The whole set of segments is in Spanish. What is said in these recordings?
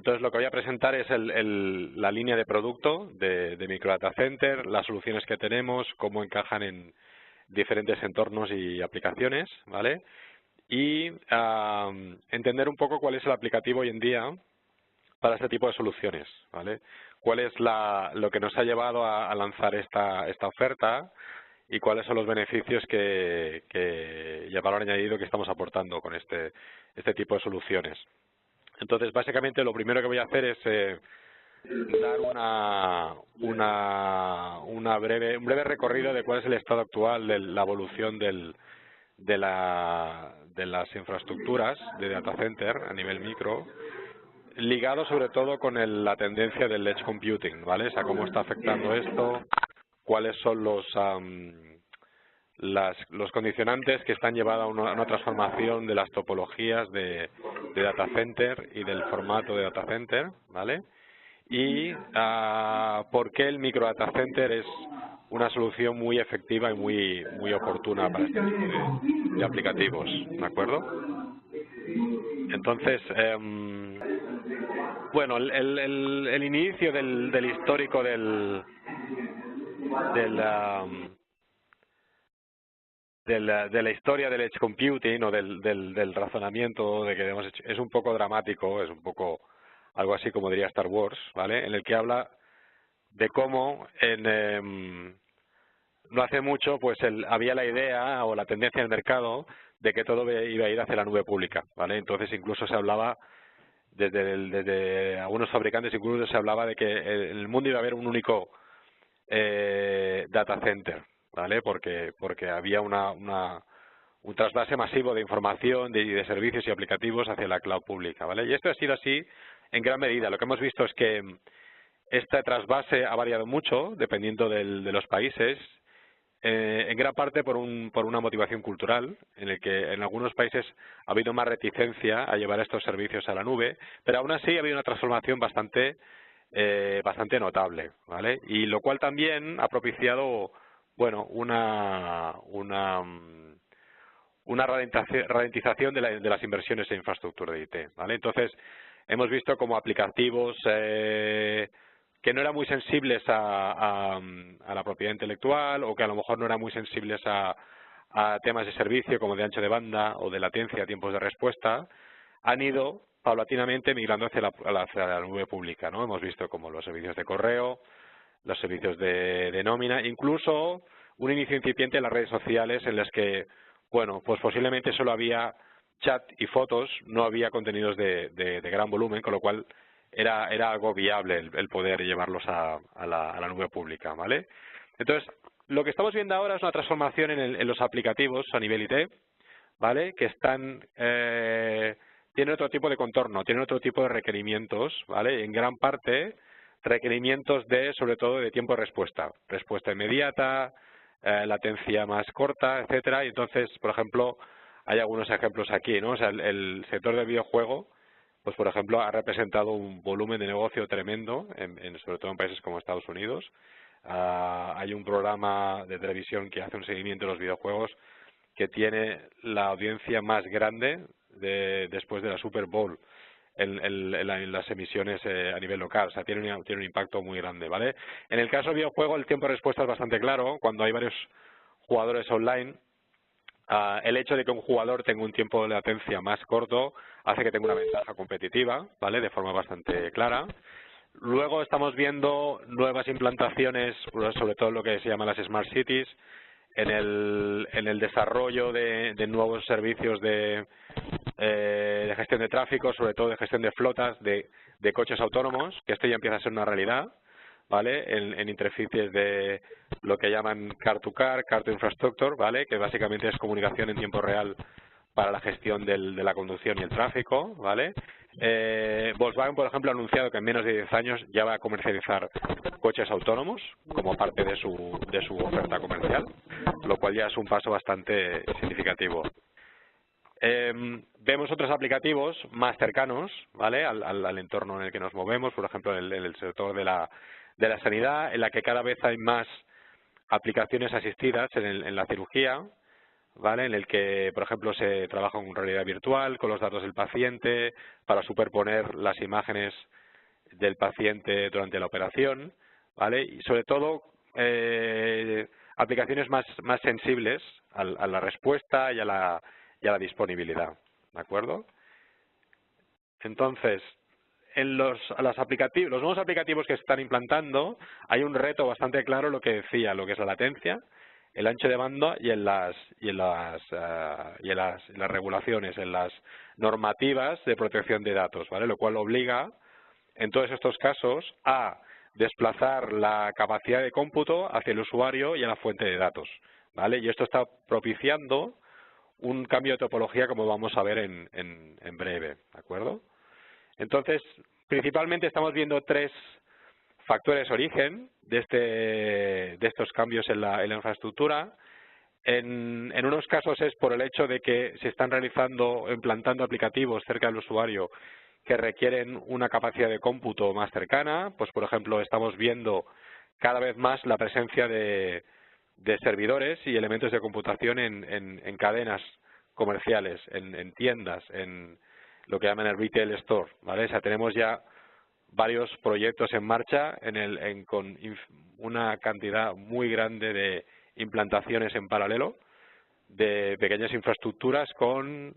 Entonces, lo que voy a presentar es la línea de producto de Microdata Center, las soluciones que tenemos, cómo encajan en diferentes entornos y aplicaciones, ¿vale? Y entender un poco cuál es el aplicativo hoy en día para este tipo de soluciones, ¿vale? Cuál es lo que nos ha llevado a lanzar esta oferta y cuáles son los beneficios y el valor añadido que estamos aportando con este tipo de soluciones. Entonces, básicamente, lo primero que voy a hacer es dar un breve recorrido de cuál es el estado actual de la evolución de las infraestructuras de data center a nivel micro, ligado sobre todo con la tendencia del edge computing, ¿vale? O sea, cómo está afectando esto, cuáles son los condicionantes que están llevando a una transformación de las topologías de data center y del formato de data center, ¿vale? Y por qué el micro data center es una solución muy efectiva y muy oportuna para este tipo de aplicativos, ¿de acuerdo? Entonces, bueno, el inicio del histórico de la historia del edge computing o del razonamiento de que hemos hecho es un poco dramático, es un poco algo así como diría Star Wars, ¿vale? En el que habla de cómo no hace mucho pues había la idea o la tendencia del mercado de que todo iba a ir hacia la nube pública, ¿vale? Entonces incluso se hablaba desde algunos fabricantes, incluso se hablaba de que en el mundo iba a haber un único data center, ¿vale? Porque había un trasvase masivo de información y de servicios y aplicativos hacia la cloud pública, ¿vale? Y esto ha sido así en gran medida. Lo que hemos visto es que este trasvase ha variado mucho dependiendo de los países, en gran parte por una motivación cultural, en el que en algunos países ha habido más reticencia a llevar estos servicios a la nube, pero aún así ha habido una transformación bastante notable, ¿vale? Y lo cual también ha propiciado, bueno, una ralentización de las inversiones en infraestructura de IT, ¿vale? Entonces, hemos visto como aplicativos que no eran muy sensibles a la propiedad intelectual o que a lo mejor no eran muy sensibles a temas de servicio como de ancho de banda o de latencia, tiempos de respuesta, han ido paulatinamente migrando hacia la nube pública, ¿no? Hemos visto como los servicios de correo, los servicios de nómina, incluso un inicio incipiente en las redes sociales en las que, bueno, pues posiblemente solo había chat y fotos, no había contenidos de gran volumen, con lo cual era algo viable el poder llevarlos a la nube pública, ¿vale? Entonces, lo que estamos viendo ahora es una transformación en los aplicativos a nivel IT, ¿vale? Que tienen otro tipo de contorno, tienen otro tipo de requerimientos, ¿vale? En gran parte, requerimientos sobre todo de tiempo de respuesta inmediata, latencia más corta, etcétera. Y entonces, por ejemplo, hay algunos ejemplos aquí, ¿no? O sea, el sector del videojuego, pues por ejemplo, ha representado un volumen de negocio tremendo, sobre todo en países como Estados Unidos. Hay un programa de televisión que hace un seguimiento de los videojuegos que tiene la audiencia más grande después de la Super Bowl en las emisiones a nivel local. O sea, tiene un impacto muy grande, ¿vale? En el caso del videojuego, el tiempo de respuesta es bastante claro. Cuando hay varios jugadores online, el hecho de que un jugador tenga un tiempo de latencia más corto hace que tenga una ventaja competitiva, ¿vale? De forma bastante clara. Luego estamos viendo nuevas implantaciones, sobre todo lo que se llama las Smart Cities, en el desarrollo de nuevos servicios de gestión de tráfico, sobre todo de gestión de flotas de coches autónomos, que esto ya empieza a ser una realidad, ¿vale? En interfaces de lo que llaman car to infrastructure, ¿vale? Que básicamente es comunicación en tiempo real para la gestión de la conducción y el tráfico, ¿vale? Volkswagen, por ejemplo, ha anunciado que en menos de 10 años ya va a comercializar coches autónomos como parte de su oferta comercial, lo cual ya es un paso bastante significativo. Vemos otros aplicativos más cercanos, ¿vale? al entorno en el que nos movemos, por ejemplo, en el sector de la sanidad, en la que cada vez hay más aplicaciones asistidas en la cirugía, ¿vale? En el que, por ejemplo, se trabaja con realidad virtual, con los datos del paciente, para superponer las imágenes del paciente durante la operación, ¿vale? Y sobre todo, aplicaciones más sensibles a la respuesta y a la disponibilidad, ¿de acuerdo? Entonces, en los nuevos aplicativos que se están implantando, hay un reto bastante claro, lo que decía, lo que es la latencia, el ancho de banda y en las regulaciones, en las normativas de protección de datos, ¿vale? Lo cual obliga, en todos estos casos, a desplazar la capacidad de cómputo hacia el usuario y a la fuente de datos, ¿vale? Y esto está propiciando un cambio de topología, como vamos a ver en breve, ¿de acuerdo? Entonces, principalmente estamos viendo tres factores origen de estos cambios en la infraestructura. En unos casos es por el hecho de que se están realizando o implantando aplicativos cerca del usuario que requieren una capacidad de cómputo más cercana. Pues, por ejemplo, estamos viendo cada vez más la presencia de servidores y elementos de computación en cadenas comerciales, en tiendas, en lo que llaman el retail store, ¿vale? O sea, tenemos ya varios proyectos en marcha con una cantidad muy grande de implantaciones en paralelo de pequeñas infraestructuras con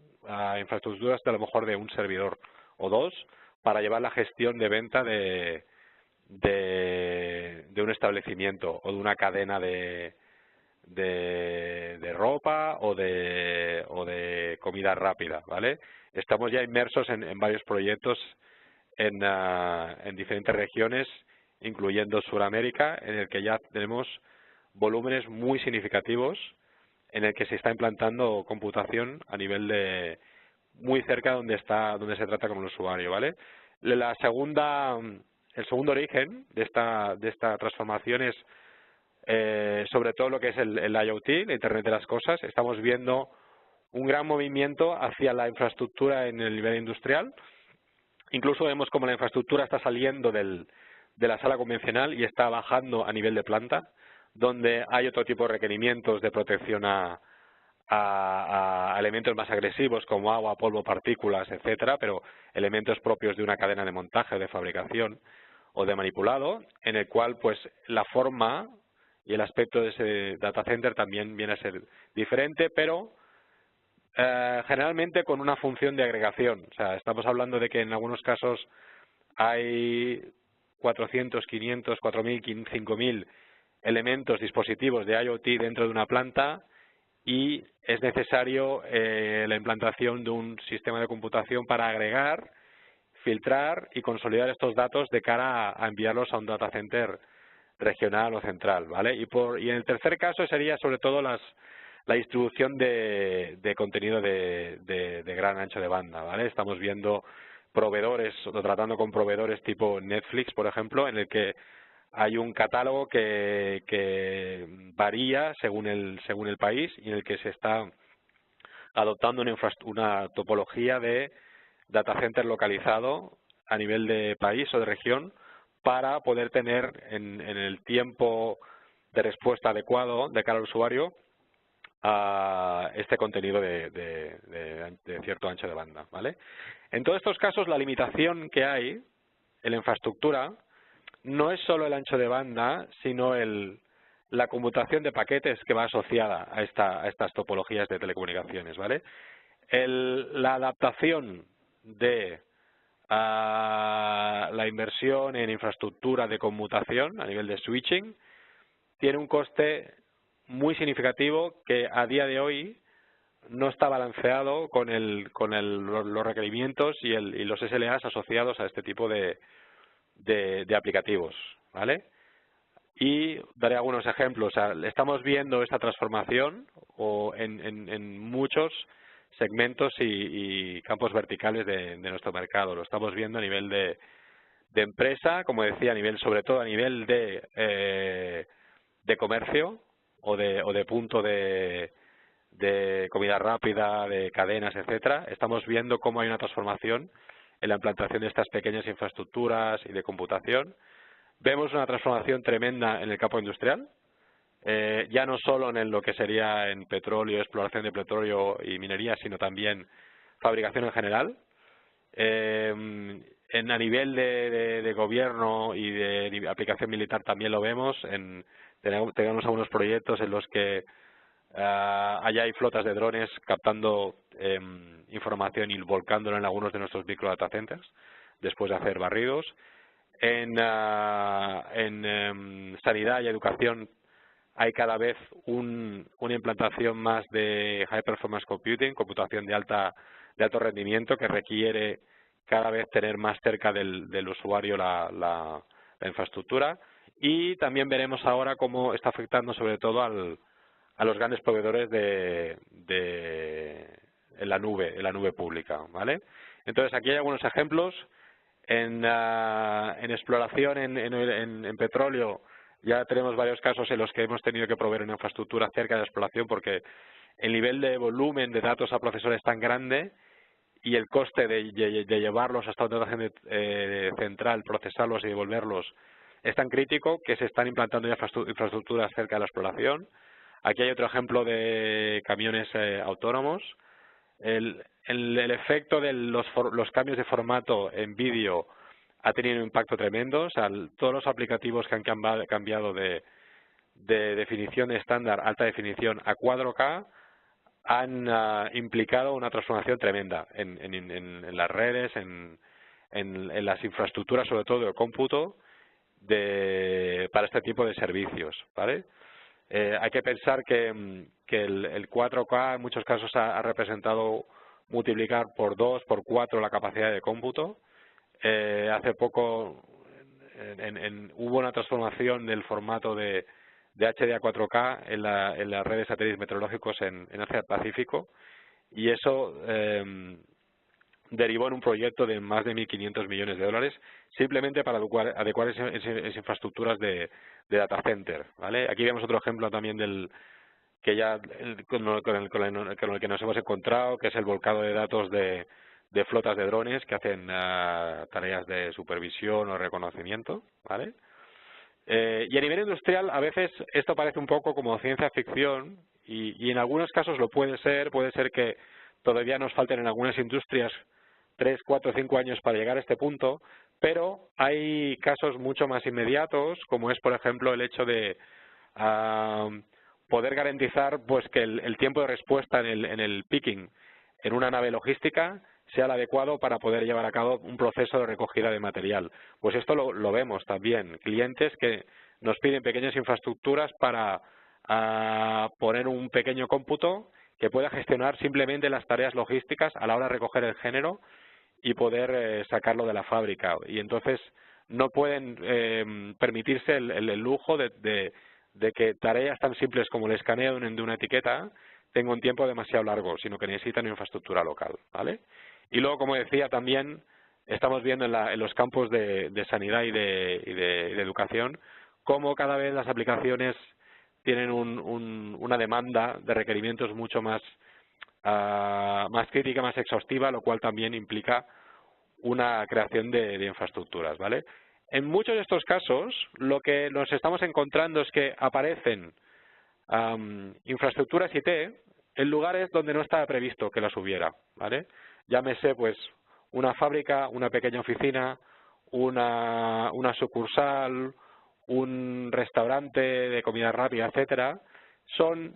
infraestructuras de a lo mejor de un servidor o dos para llevar la gestión de venta de un establecimiento o de una cadena de ropa o de comida rápida, ¿vale? Estamos ya inmersos en varios proyectos en diferentes regiones, incluyendo Sudamérica, en el que ya tenemos volúmenes muy significativos en el que se está implantando computación a nivel de muy cerca donde se trata con el usuario, ¿vale? El segundo origen de esta transformación es sobre todo lo que es el IoT, la Internet de las Cosas. Estamos viendo un gran movimiento hacia la infraestructura en el nivel industrial. Incluso vemos como la infraestructura está saliendo de la sala convencional y está bajando a nivel de planta, donde hay otro tipo de requerimientos de protección a elementos más agresivos como agua, polvo, partículas, etcétera, pero elementos propios de una cadena de montaje, de fabricación o de manipulado, en el cual pues la forma y el aspecto de ese data center también viene a ser diferente, pero generalmente con una función de agregación. O sea, estamos hablando de que en algunos casos hay 400, 500, 4.000, 5.000 elementos, dispositivos de IoT dentro de una planta y es necesario la implantación de un sistema de computación para agregar, filtrar y consolidar estos datos de cara a enviarlos a un data center regional o central, ¿vale? Y en el tercer caso sería sobre todo la distribución de contenido de gran ancho de banda, ¿vale? Estamos viendo proveedores o tratando con proveedores tipo Netflix, por ejemplo, en el que hay un catálogo que varía según el país y en el que se está adoptando una topología de data center localizado a nivel de país o de región para poder tener en el tiempo de respuesta adecuado de cara al usuario a este contenido de cierto ancho de banda, ¿vale? En todos estos casos, la limitación que hay en la infraestructura no es solo el ancho de banda, sino la computación de paquetes que va asociada a estas topologías de telecomunicaciones, ¿vale? La adaptación de la inversión en infraestructura de conmutación a nivel de switching tiene un coste muy significativo que a día de hoy no está balanceado con los requerimientos y los SLAs asociados a este tipo de aplicativos, ¿vale? Y daré algunos ejemplos. O sea, estamos viendo esta transformación en muchos segmentos y campos verticales de nuestro mercado. Lo estamos viendo a nivel de empresa, como decía, sobre todo a nivel de comercio o de punto de comida rápida, de cadenas, etcétera. Estamos viendo cómo hay una transformación en la implantación de estas pequeñas infraestructuras y de computación. Vemos una transformación tremenda en el campo industrial. ya no solo en lo que sería en petróleo, exploración de petróleo y minería, sino también fabricación en general. A nivel de gobierno y de aplicación militar también lo vemos. Tenemos algunos proyectos en los que allá hay flotas de drones captando información y volcándola en algunos de nuestros micro data centers después de hacer barridos. En sanidad y educación hay cada vez una implantación más de High Performance Computing, computación de alto rendimiento, que requiere cada vez tener más cerca del usuario la infraestructura. Y también veremos ahora cómo está afectando sobre todo a los grandes proveedores en la nube pública, ¿vale? Entonces, aquí hay algunos ejemplos. En exploración en petróleo ya tenemos varios casos en los que hemos tenido que proveer una infraestructura cerca de la exploración porque el nivel de volumen de datos a procesor es tan grande y el coste de llevarlos hasta una data central, procesarlos y devolverlos es tan crítico que se están implantando ya infraestructuras cerca de la exploración. Aquí hay otro ejemplo de camiones autónomos. El efecto de los cambios de formato en vídeo ha tenido un impacto tremendo. O sea, todos los aplicativos que han cambiado de definición estándar, alta definición, a 4K han implicado una transformación tremenda en las redes, en las infraestructuras, sobre todo de cómputo, para este tipo de servicios, ¿vale? Hay que pensar que el 4K en muchos casos ha representado multiplicar por 2, por 4 la capacidad de cómputo. Hace poco hubo una transformación del formato de HD a 4K en las redes de satélites meteorológicos en Asia Pacífico y eso derivó en un proyecto de más de 1.500 millones de dólares simplemente para adecuar esas infraestructuras de data center, ¿vale? Aquí vemos otro ejemplo también con el que nos hemos encontrado, que es el volcado de datos de flotas de drones que hacen tareas de supervisión o reconocimiento, ¿vale? Y a nivel industrial, a veces esto parece un poco como ciencia ficción y en algunos casos lo puede ser que todavía nos falten en algunas industrias 3, 4, 5 años para llegar a este punto, pero hay casos mucho más inmediatos, como es, por ejemplo, el hecho de poder garantizar pues que el tiempo de respuesta en el picking en una nave logística sea el adecuado para poder llevar a cabo un proceso de recogida de material. Pues esto lo vemos también, clientes que nos piden pequeñas infraestructuras para poner un pequeño cómputo que pueda gestionar simplemente las tareas logísticas a la hora de recoger el género y poder sacarlo de la fábrica. Y entonces no pueden permitirse el lujo de que tareas tan simples como el escaneo de una etiqueta tengan un tiempo demasiado largo, sino que necesitan una infraestructura local, ¿vale? Y luego, como decía, también estamos viendo en los campos de sanidad y de educación cómo cada vez las aplicaciones tienen una demanda de requerimientos mucho más crítica, más exhaustiva, lo cual también implica una creación de infraestructuras, ¿vale? En muchos de estos casos, lo que nos estamos encontrando es que aparecen infraestructuras IT en lugares donde no estaba previsto que las hubiera, ¿vale? Llámese, pues, una fábrica, una pequeña oficina, una sucursal, un restaurante de comida rápida, etcétera. Son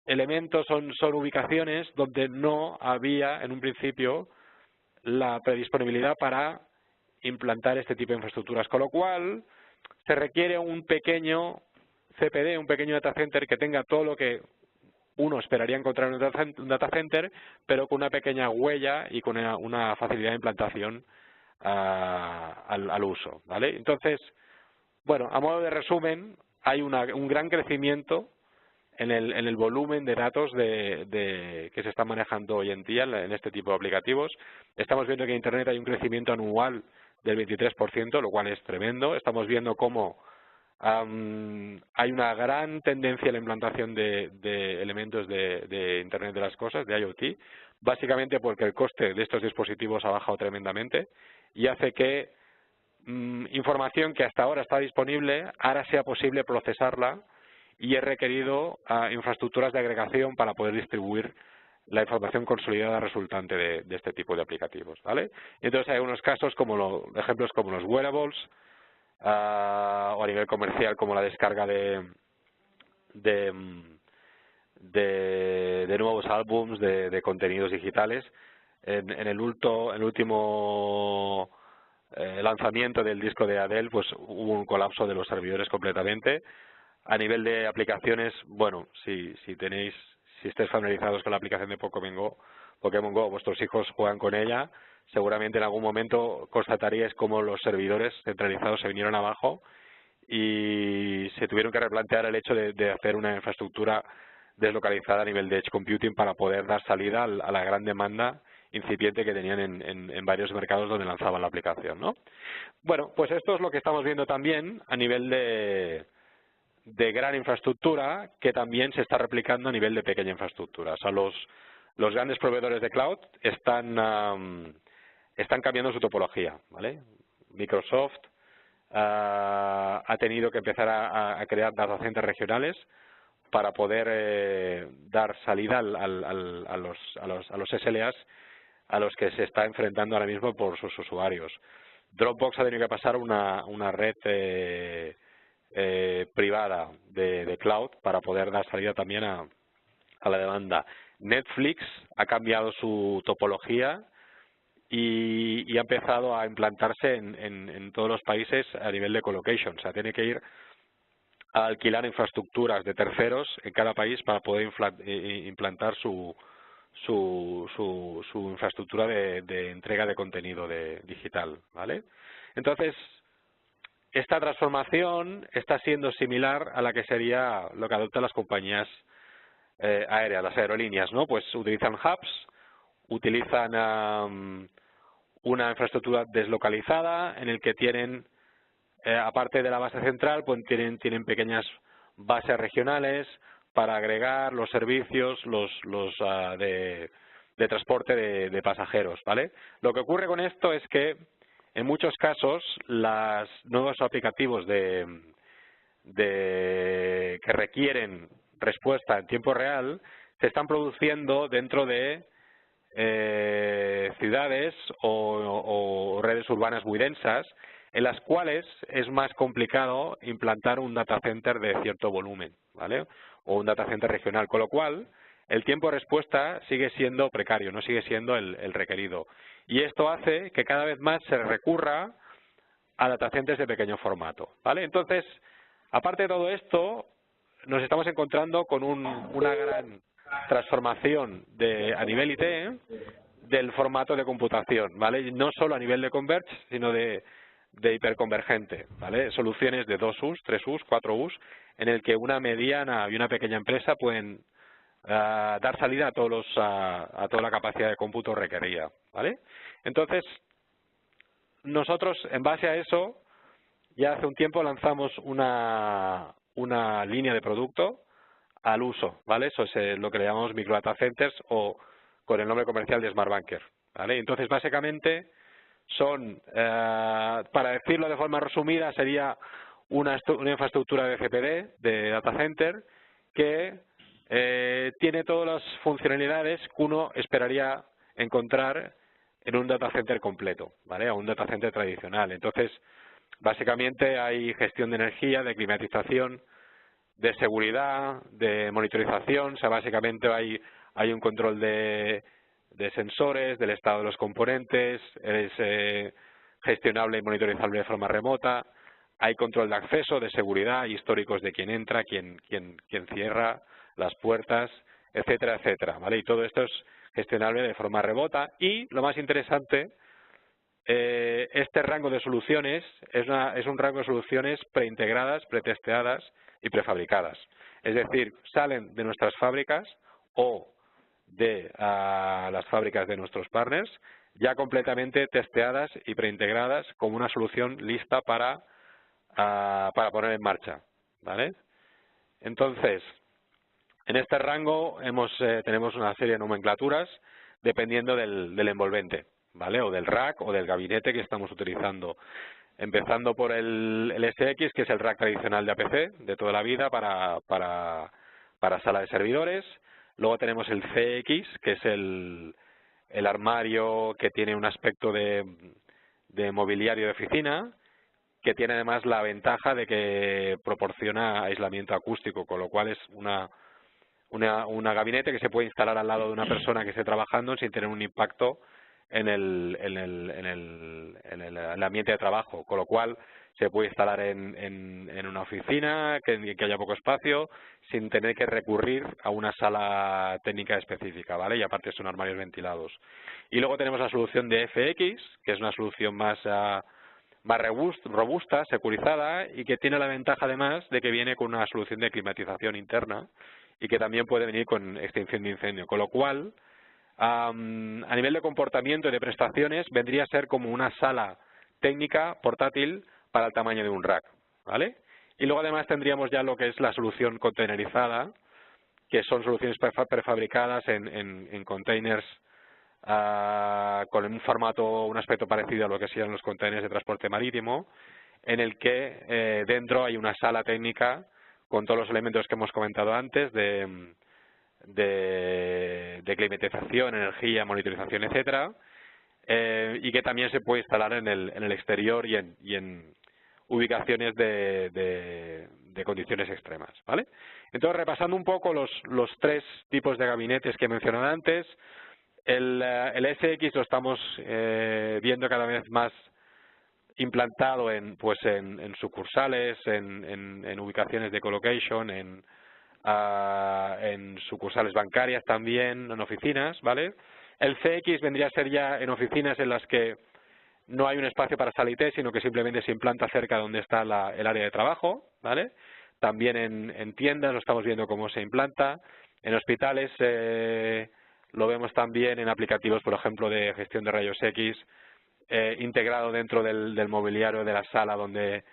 elementos, son ubicaciones donde no había en un principio la predisponibilidad para implantar este tipo de infraestructuras, con lo cual se requiere un pequeño CPD, un pequeño data center que tenga todo lo que uno esperaría encontrar en un data center, pero con una pequeña huella y con una facilidad de implantación al uso, ¿vale? Entonces, bueno, a modo de resumen, hay un gran crecimiento en el volumen de datos que se están manejando hoy en día en este tipo de aplicativos. Estamos viendo que en Internet hay un crecimiento anual del 23%, lo cual es tremendo. Estamos viendo cómo hay una gran tendencia a la implantación de elementos de Internet de las cosas, de IoT, básicamente porque el coste de estos dispositivos ha bajado tremendamente y hace que información que hasta ahora está disponible, ahora sea posible procesarla y es requerido infraestructuras de agregación para poder distribuir la información consolidada resultante de este tipo de aplicativos, ¿vale? Entonces hay unos casos como ejemplos como los wearables, o a nivel comercial como la descarga de nuevos álbums de contenidos digitales. En el último lanzamiento del disco de Adele, pues hubo un colapso de los servidores completamente. A nivel de aplicaciones, bueno, si estáis familiarizados con la aplicación de Pokémon Go, vuestros hijos juegan con ella, seguramente en algún momento constataríais cómo los servidores centralizados se vinieron abajo y se tuvieron que replantear el hecho de hacer una infraestructura deslocalizada a nivel de Edge Computing para poder dar salida a la gran demanda incipiente que tenían en varios mercados donde lanzaban la aplicación, ¿no? Bueno, pues esto es lo que estamos viendo también a nivel de gran infraestructura, que también se está replicando a nivel de pequeña infraestructura. O sea, los grandes proveedores de cloud están cambiando su topología, ¿vale? Microsoft ha tenido que empezar a crear data centers regionales para poder dar salida a los SLAs a los que se está enfrentando ahora mismo por sus usuarios. Dropbox ha tenido que pasar una red privada de cloud para poder dar salida también a la demanda. Netflix ha cambiado su topología y ha empezado a implantarse en todos los países a nivel de colocation. O sea, tiene que ir a alquilar infraestructuras de terceros en cada país para poder implantar su infraestructura de entrega de contenido digital, ¿vale? Entonces, esta transformación está siendo similar a la que sería lo que adoptan las compañías aéreas, las aerolíneas, ¿no? Pues utilizan hubs, utilizan una infraestructura deslocalizada en el que tienen, aparte de la base central, pues tienen pequeñas bases regionales para agregar los servicios de transporte de pasajeros, ¿vale? Lo que ocurre con esto es que en muchos casos los nuevos aplicativos que requieren respuesta en tiempo real se están produciendo dentro de ciudades o redes urbanas muy densas, en las cuales es más complicado implantar un data center de cierto volumen, ¿vale? O un data center regional, con lo cual el tiempo de respuesta sigue siendo precario, no sigue siendo el requerido. Y esto hace que cada vez más se recurra a data centers de pequeño formato, ¿vale? Entonces, aparte de todo esto, nos estamos encontrando con una gran transformación a nivel IT del formato de computación, ¿vale? No solo a nivel de converge, sino de hiperconvergente, ¿vale? Soluciones de 2 US, 3 US, 4 US, en el que una mediana y una pequeña empresa pueden dar salida a toda la capacidad de cómputo requerida, ¿vale? Entonces, nosotros, en base a eso, ya hace un tiempo lanzamos una línea de producto al uso, ¿vale? Eso es lo que le llamamos micro data centers o con el nombre comercial de Smart Banker, ¿vale? Entonces, básicamente, son, para decirlo de forma resumida, sería una infraestructura de CPD, de data center, que tiene todas las funcionalidades que uno esperaría encontrar en un data center completo, ¿vale? O un data center tradicional. Entonces, básicamente hay gestión de energía, de climatización, de seguridad, de monitorización. O sea, básicamente hay un control de sensores, del estado de los componentes, es gestionable y monitorizable de forma remota. Hay control de acceso, de seguridad, históricos de quién entra, quién cierra las puertas, etcétera, etcétera, ¿vale? Y todo esto es gestionable de forma remota. Y lo más interesante, este rango de soluciones es un rango de soluciones preintegradas, pretesteadas y prefabricadas. Es decir, salen de nuestras fábricas o de las fábricas de nuestros partners ya completamente testeadas y preintegradas como una solución lista para poner en marcha, ¿vale? Entonces, en este rango tenemos una serie de nomenclaturas dependiendo del envolvente, ¿vale? O del rack o del gabinete que estamos utilizando. empezando por el SX, que es el rack tradicional de APC de toda la vida para sala de servidores. Luego tenemos el CX, que es el armario que tiene un aspecto de mobiliario de oficina, que tiene además la ventaja de que proporciona aislamiento acústico, con lo cual es una gabinete que se puede instalar al lado de una persona que esté trabajando sin tener un impacto en el ambiente de trabajo, con lo cual se puede instalar en una oficina, que haya poco espacio, sin tener que recurrir a una sala técnica específica, ¿vale? Y aparte son armarios ventilados. Y luego tenemos la solución de FX, que es una solución más robusta, securizada, y que tiene la ventaja además de que viene con una solución de climatización interna y que también puede venir con extinción de incendio, con lo cual a nivel de comportamiento y de prestaciones vendría a ser como una sala técnica portátil para el tamaño de un rack, ¿vale? Y luego además tendríamos ya lo que es la solución containerizada, que son soluciones prefabricadas en containers con un formato, un aspecto parecido a lo que serían los containers de transporte marítimo, en el que dentro hay una sala técnica con todos los elementos que hemos comentado antes de climatización, energía, monitorización, etcétera, y que también se puede instalar en el exterior y en ubicaciones de condiciones extremas, ¿vale? Entonces, repasando un poco los tres tipos de gabinetes que he mencionado antes, el SX lo estamos viendo cada vez más implantado en sucursales, en ubicaciones de colocation, en sucursales bancarias también, en oficinas, ¿vale? El CX vendría a ser ya en oficinas en las que no hay un espacio para sala IT, sino que simplemente se implanta cerca donde está el área de trabajo, ¿vale? También en tiendas lo estamos viendo cómo se implanta. En hospitales lo vemos también en aplicativos, por ejemplo, de gestión de rayos X, integrado dentro del mobiliario de la sala donde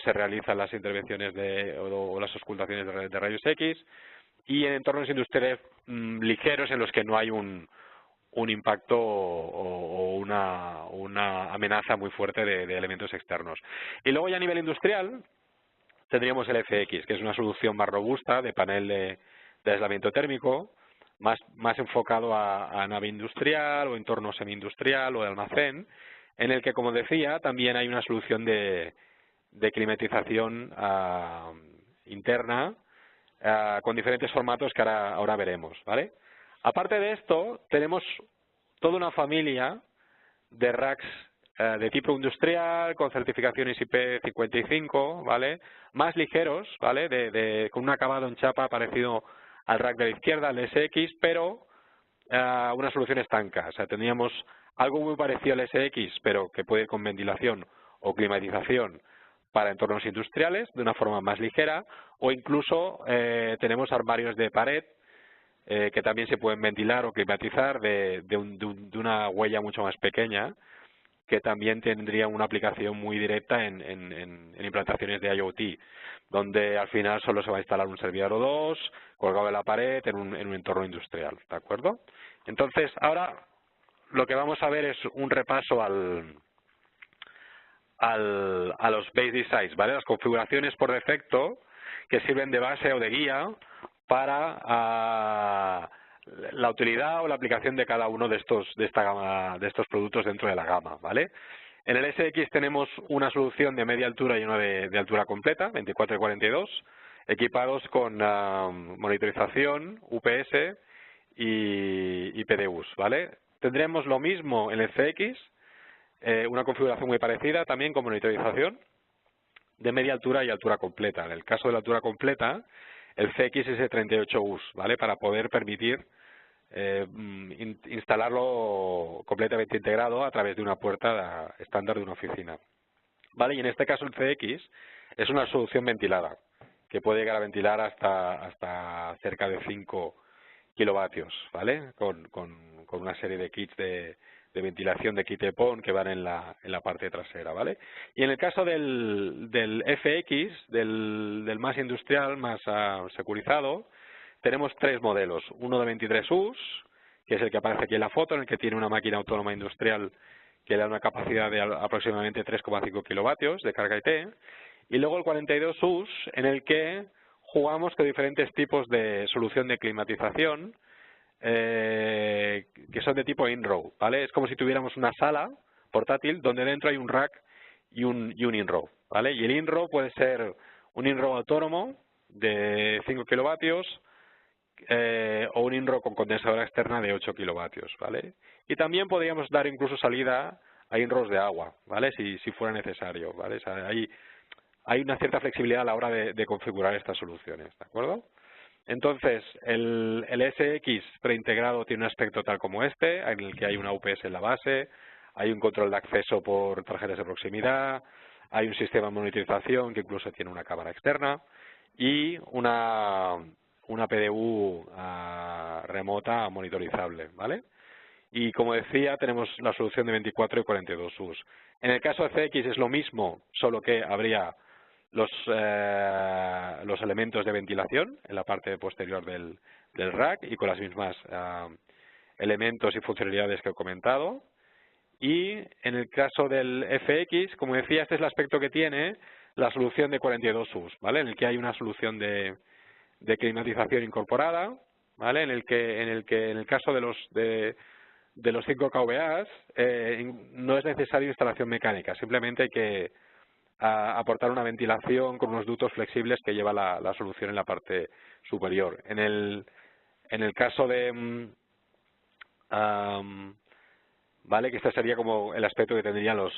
se realizan las intervenciones o las auscultaciones de rayos X, y en entornos industriales ligeros en los que no hay un impacto o una amenaza muy fuerte de elementos externos. Y luego ya a nivel industrial tendríamos el FX, que es una solución más robusta de panel de aislamiento térmico, más enfocado a nave industrial o entorno semi-industrial o de almacén, en el que, como decía, también hay una solución de climatización interna con diferentes formatos que ahora veremos, ¿vale? Aparte de esto, tenemos toda una familia de racks de tipo industrial, con certificaciones IP55, ¿vale? Más ligeros, ¿vale? Con un acabado en chapa parecido al rack de la izquierda, al SX, pero una solución estanca. O sea, tendríamos algo muy parecido al SX, pero que puede ir con ventilación o climatización para entornos industriales, de una forma más ligera, o incluso tenemos armarios de pared que también se pueden ventilar o climatizar de una huella mucho más pequeña, que también tendría una aplicación muy directa en implantaciones de IoT, donde al final solo se va a instalar un servidor o dos, colgado en la pared, en un entorno industrial, ¿de acuerdo? Entonces, ahora lo que vamos a ver es un repaso a los base designs, ¿vale? Las configuraciones por defecto que sirven de base o de guía para la utilidad o la aplicación de cada uno de estos productos dentro de la gama, ¿vale? En el SX tenemos una solución de media altura y una de altura completa, 24 y 42, equipados con monitorización, UPS y PDUs, ¿vale? Tendremos lo mismo en el CX, una configuración muy parecida también con monitorización de media altura y altura completa. En el caso de la altura completa, el CX es de 38 US, ¿vale? Para poder permitir instalarlo completamente integrado a través de una puerta estándar de una oficina, ¿vale? Y en este caso el CX es una solución ventilada, que puede llegar a ventilar hasta cerca de 5 kilovatios, ¿vale? Con una serie de kits de ventilación de kit EPON que van en la parte trasera, ¿vale? Y en el caso del FX, del más industrial, más securizado, tenemos tres modelos. Uno de 23 US, que es el que aparece aquí en la foto, en el que tiene una máquina autónoma industrial que le da una capacidad de aproximadamente 3,5 kilovatios de carga IT, y luego el 42US, en el que jugamos con diferentes tipos de solución de climatización, que son de tipo in-row, ¿vale? Es como si tuviéramos una sala portátil donde dentro hay un rack y un in-row, ¿vale? Y el in-row puede ser un in-row autónomo de 5 kilovatios o un in-row con condensadora externa de 8 kilovatios, ¿vale? Y también podríamos dar incluso salida a in-rows de agua, ¿vale? Si fuera necesario, ¿vale? O sea, hay una cierta flexibilidad a la hora de configurar estas soluciones, ¿de acuerdo? Entonces, el SX preintegrado tiene un aspecto tal como este, en el que hay una UPS en la base, hay un control de acceso por tarjetas de proximidad, hay un sistema de monitorización que incluso tiene una cámara externa y una PDU remota monitorizable, ¿vale? Y como decía, tenemos la solución de 24 y 42 US. En el caso de CX es lo mismo, solo que habría los elementos de ventilación en la parte posterior del rack y con las mismas elementos y funcionalidades que he comentado. Y en el caso del FX, como decía, este es el aspecto que tiene la solución de 42 US, ¿vale? En el que hay una solución de climatización incorporada, ¿vale? En el caso de los 5 kVA no es necesario instalación mecánica, simplemente hay que aportar una ventilación con unos ductos flexibles que lleva la solución en la parte superior. En el caso de vale, que este sería como el aspecto que tendrían los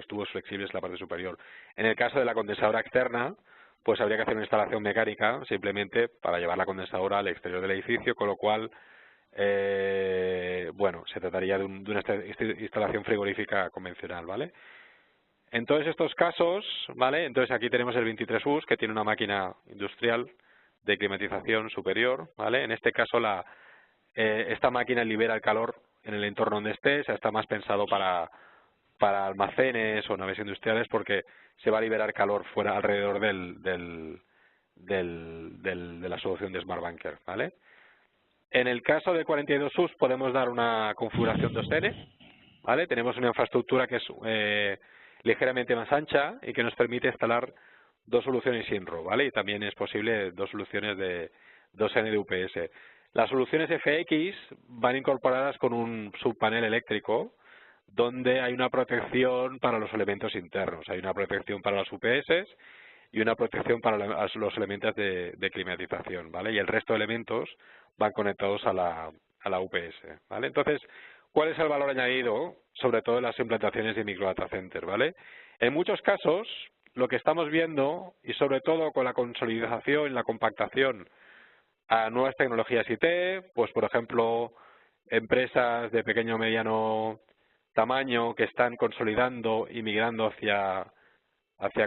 tubos flexibles en la parte superior. En el caso de la condensadora externa, pues habría que hacer una instalación mecánica simplemente para llevar la condensadora al exterior del edificio, con lo cual bueno, se trataría de una instalación frigorífica convencional, ¿vale? En todos estos casos, ¿vale? Entonces aquí tenemos el 23 US, que tiene una máquina industrial de climatización superior, ¿vale? En este caso esta máquina libera el calor en el entorno donde esté, o sea, está más pensado para almacenes o naves industriales porque se va a liberar calor fuera alrededor de la solución de Smart Bunker, ¿vale? En el caso de 42 US podemos dar una configuración 2N, ¿vale? Tenemos una infraestructura que es ligeramente más ancha y que nos permite instalar dos soluciones in-row, ¿vale? Y también es posible dos soluciones de 2N de UPS. Las soluciones FX van incorporadas con un subpanel eléctrico donde hay una protección para los elementos internos. Hay una protección para las UPS y una protección para los elementos de climatización, ¿vale? Y el resto de elementos van conectados a la UPS, ¿vale? Entonces, ¿cuál es el valor añadido? Sobre todo en las implantaciones de micro data center, ¿vale? En muchos casos, lo que estamos viendo, y sobre todo con la consolidación y la compactación a nuevas tecnologías IT, pues por ejemplo, empresas de pequeño o mediano tamaño que están consolidando y migrando hacia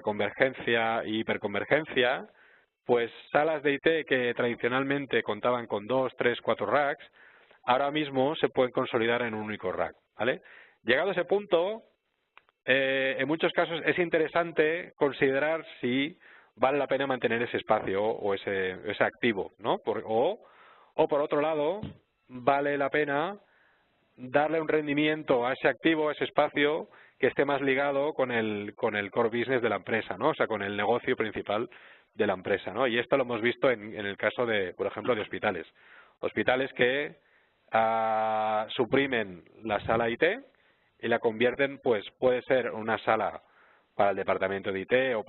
convergencia y hiperconvergencia, pues salas de IT que tradicionalmente contaban con 2, 3, 4 racks, ahora mismo se pueden consolidar en un único rack, ¿vale? Llegado a ese punto, en muchos casos es interesante considerar si vale la pena mantener ese espacio o ese activo, ¿no? O por otro lado, vale la pena darle un rendimiento a ese activo, a ese espacio, que esté más ligado con el core business de la empresa, ¿no? O sea, con el negocio principal de la empresa, ¿no? Y esto lo hemos visto en el caso de, por ejemplo, de hospitales. Hospitales que suprimen la sala IT y la convierten, pues puede ser una sala para el departamento de IT o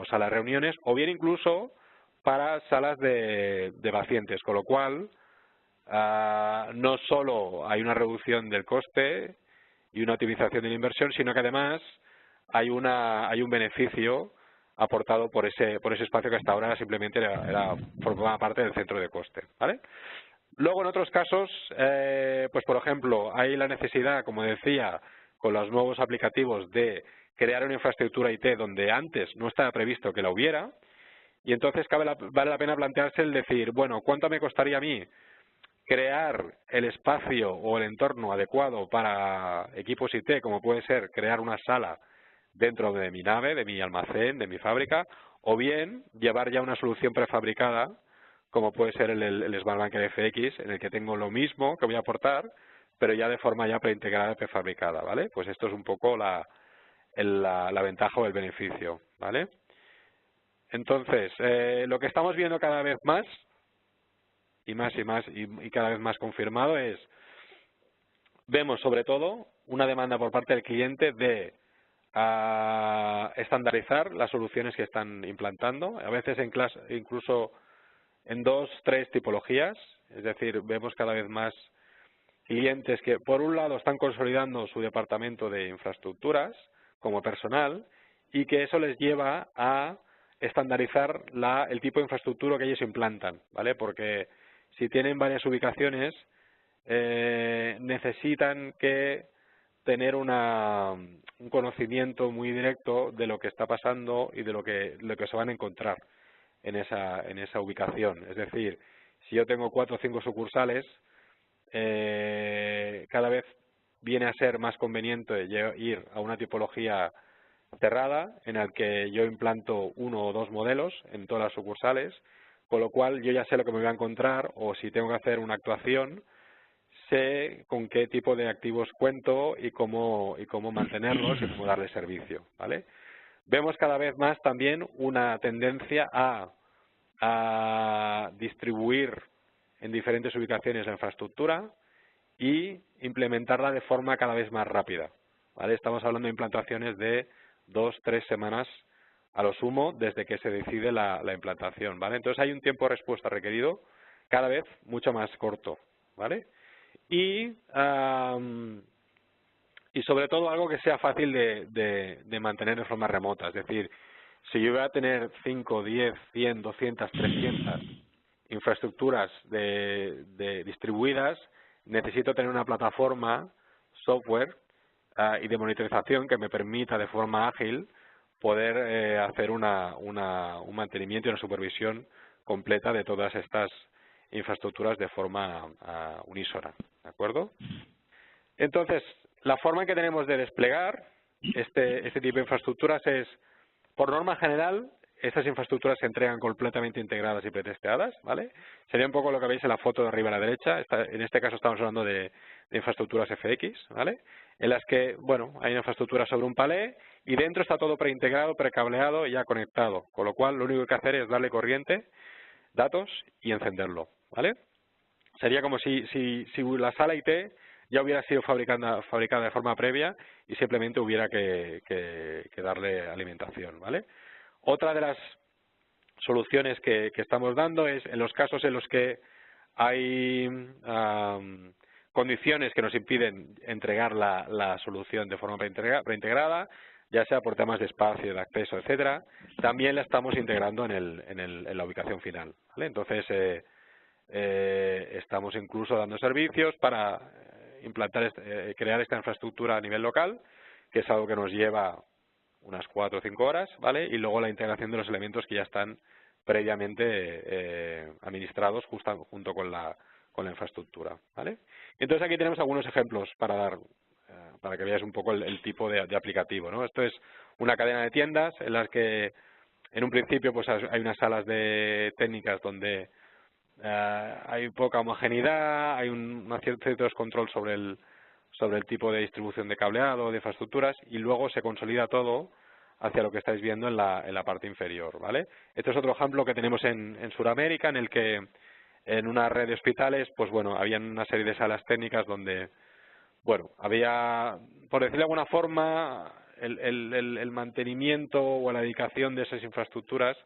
sala de reuniones, o bien incluso para salas de pacientes, con lo cual no solo hay una reducción del coste y una optimización de la inversión, sino que además hay un beneficio aportado por ese espacio que hasta ahora simplemente formaba parte del centro de coste, ¿vale? Luego, en otros casos, pues por ejemplo, hay la necesidad, como decía, con los nuevos aplicativos de crear una infraestructura IT donde antes no estaba previsto que la hubiera, y entonces vale la pena plantearse el decir, bueno, ¿cuánto me costaría a mí crear el espacio o el entorno adecuado para equipos IT, como puede ser crear una sala dentro de mi nave, de mi almacén, de mi fábrica, o bien llevar ya una solución prefabricada, como puede ser el Smart Bunker FX, en el que tengo lo mismo que voy a aportar, pero ya de forma ya preintegrada, prefabricada, ¿vale? Pues esto es un poco la ventaja o el beneficio, ¿vale? Entonces, lo que estamos viendo cada vez más, y más y más, y cada vez más confirmado es, vemos sobre todo una demanda por parte del cliente de estandarizar las soluciones que están implantando, a veces incluso en 2, 3 tipologías, es decir, vemos cada vez más clientes que por un lado están consolidando su departamento de infraestructuras como personal y que eso les lleva a estandarizar el tipo de infraestructura que ellos implantan, ¿vale? Porque si tienen varias ubicaciones necesitan que tener un conocimiento muy directo de lo que está pasando y de lo que se van a encontrar en esa ubicación. Es decir, si yo tengo 4 o 5 sucursales, cada vez viene a ser más conveniente ir a una tipología cerrada en la que yo implanto 1 o 2 modelos en todas las sucursales, con lo cual yo ya sé lo que me voy a encontrar o si tengo que hacer una actuación, sé con qué tipo de activos cuento y cómo mantenerlos y cómo darles servicio, ¿vale? Vemos cada vez más también una tendencia a distribuir en diferentes ubicaciones la infraestructura y implementarla de forma cada vez más rápida, ¿vale? Estamos hablando de implantaciones de 2 o 3 semanas a lo sumo desde que se decide la implantación, ¿vale? Entonces hay un tiempo de respuesta requerido cada vez mucho más corto, ¿vale? Y sobre todo algo que sea fácil de mantener de forma remota, es decir, si yo voy a tener 5, 10, 100, 200, 300 infraestructuras distribuidas, necesito tener una plataforma, software y de monitorización que me permita de forma ágil poder hacer un mantenimiento y una supervisión completa de todas estas infraestructuras de forma unísona, ¿de acuerdo? Entonces, la forma en que tenemos de desplegar este tipo de infraestructuras es, por norma general, estas infraestructuras se entregan completamente integradas y pretesteadas, ¿vale? Sería un poco lo que veis en la foto de arriba a la derecha. En este caso estamos hablando de infraestructuras FX, ¿vale? En las que, bueno, hay una infraestructura sobre un palé y dentro está todo preintegrado, precableado y ya conectado. Con lo cual, lo único que hacer es darle corriente, datos y encenderlo, ¿vale? Sería como si la sala IT ya hubiera sido fabricada de forma previa y simplemente hubiera que darle alimentación, ¿vale? Otra de las soluciones que estamos dando es en los casos en los que hay condiciones que nos impiden entregar la solución de forma preintegrada, ya sea por temas de espacio, de acceso, etcétera, también la estamos integrando en la ubicación final, ¿vale? Entonces, estamos incluso dando servicios para crear esta infraestructura a nivel local, que es algo que nos lleva unas 4 o 5 horas, ¿vale? Y luego la integración de los elementos que ya están previamente administrados junto con la infraestructura, ¿vale? Entonces aquí tenemos algunos ejemplos para que veáis un poco el tipo de aplicativo, ¿no? Esto es una cadena de tiendas en las que en un principio pues hay unas salas de técnicas donde hay poca homogeneidad, hay un cierto descontrol sobre el tipo de distribución de cableado, de infraestructuras, y luego se consolida todo hacia lo que estáis viendo en la parte inferior, ¿vale? Este es otro ejemplo que tenemos en Sudamérica, en el que en una red de hospitales, pues bueno, había una serie de salas técnicas donde, bueno, había, por decirlo de alguna forma, el mantenimiento o la dedicación de esas infraestructuras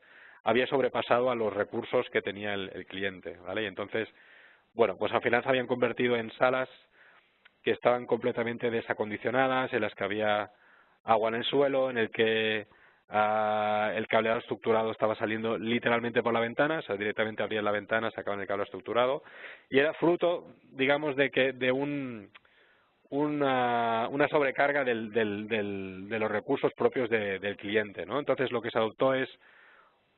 había sobrepasado a los recursos que tenía el cliente, ¿vale? Y entonces, bueno, pues al final se habían convertido en salas que estaban completamente desacondicionadas, en las que había agua en el suelo, en el que el cableado estructurado estaba saliendo literalmente por la ventana, o sea, directamente abrían la ventana, sacaban el cable estructurado, y era fruto, digamos, de una sobrecarga de los recursos propios del cliente, ¿no? Entonces lo que se adoptó es,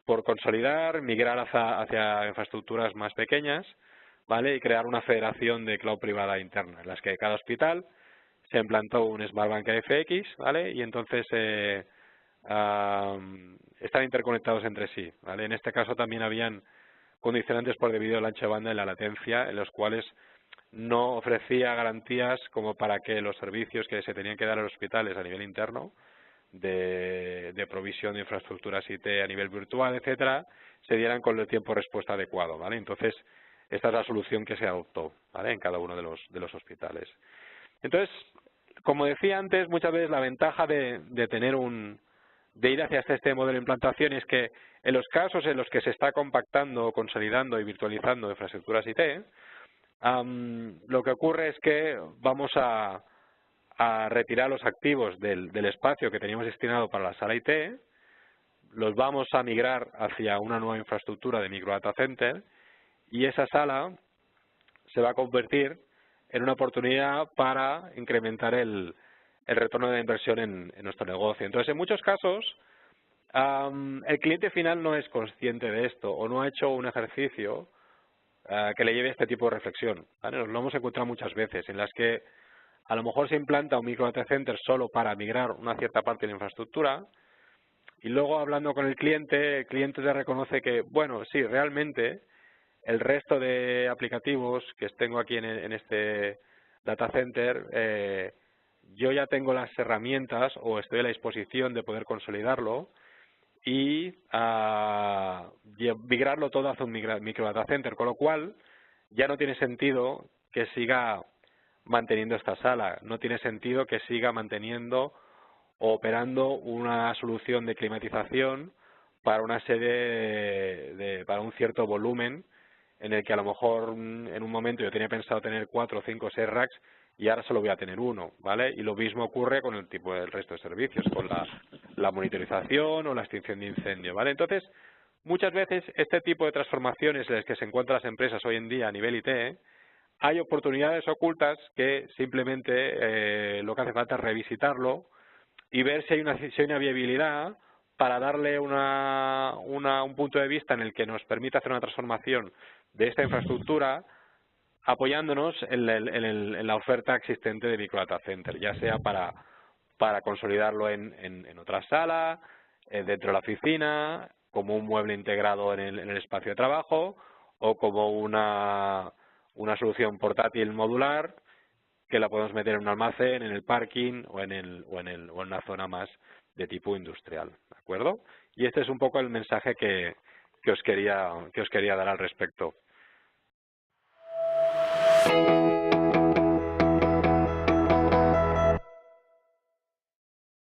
por consolidar, migrar hacia infraestructuras más pequeñas, ¿vale? Y crear una federación de cloud privada interna, en las que cada hospital se implantó un Smart Bank FX, ¿vale? Y entonces están interconectados entre sí, ¿vale? En este caso también habían condicionantes por debido al ancho de banda y la latencia, en los cuales no ofrecía garantías como para que los servicios que se tenían que dar a los hospitales a nivel interno, de provisión de infraestructuras IT a nivel virtual, etcétera, se dieran con el tiempo de respuesta adecuado, ¿vale? Entonces, esta es la solución que se adoptó, ¿vale?, en cada uno de los hospitales. Entonces, como decía antes, muchas veces la ventaja de tener de ir hacia este modelo de implantación es que en los casos en los que se está compactando, consolidando y virtualizando infraestructuras IT, lo que ocurre es que vamos a retirar los activos del espacio que teníamos destinado para la sala IT, los vamos a migrar hacia una nueva infraestructura de micro data center y esa sala se va a convertir en una oportunidad para incrementar el retorno de la inversión en nuestro negocio. Entonces, en muchos casos, el cliente final no es consciente de esto o no ha hecho un ejercicio que le lleve a este tipo de reflexión, ¿vale? Nos lo hemos encontrado muchas veces, en las que a lo mejor se implanta un micro data center solo para migrar una cierta parte de la infraestructura y luego hablando con el cliente te reconoce que, bueno, sí, realmente el resto de aplicativos que tengo aquí en este data center, yo ya tengo las herramientas o estoy a la disposición de poder consolidarlo y migrarlo todo hacia un micro data center, con lo cual ya no tiene sentido que siga manteniendo esta sala, no tiene sentido que siga manteniendo o operando una solución de climatización para una sede para un cierto volumen en el que a lo mejor en un momento yo tenía pensado tener 4, 5, 6 racks y ahora solo voy a tener uno, ¿vale? Y lo mismo ocurre con el tipo del resto de servicios, con la monitorización o la extinción de incendio, ¿vale? Entonces, muchas veces este tipo de transformaciones en las que se encuentran las empresas hoy en día a nivel IT, hay oportunidades ocultas que simplemente lo que hace falta es revisitarlo y ver si hay una viabilidad para darle un punto de vista en el que nos permita hacer una transformación de esta infraestructura apoyándonos en la oferta existente de micro data center, ya sea para consolidarlo en otra sala, dentro de la oficina, como un mueble integrado en el espacio de trabajo o como una solución portátil modular que la podemos meter en un almacén, en el parking o en una zona más de tipo industrial, ¿de acuerdo? Y este es un poco el mensaje que os quería dar al respecto.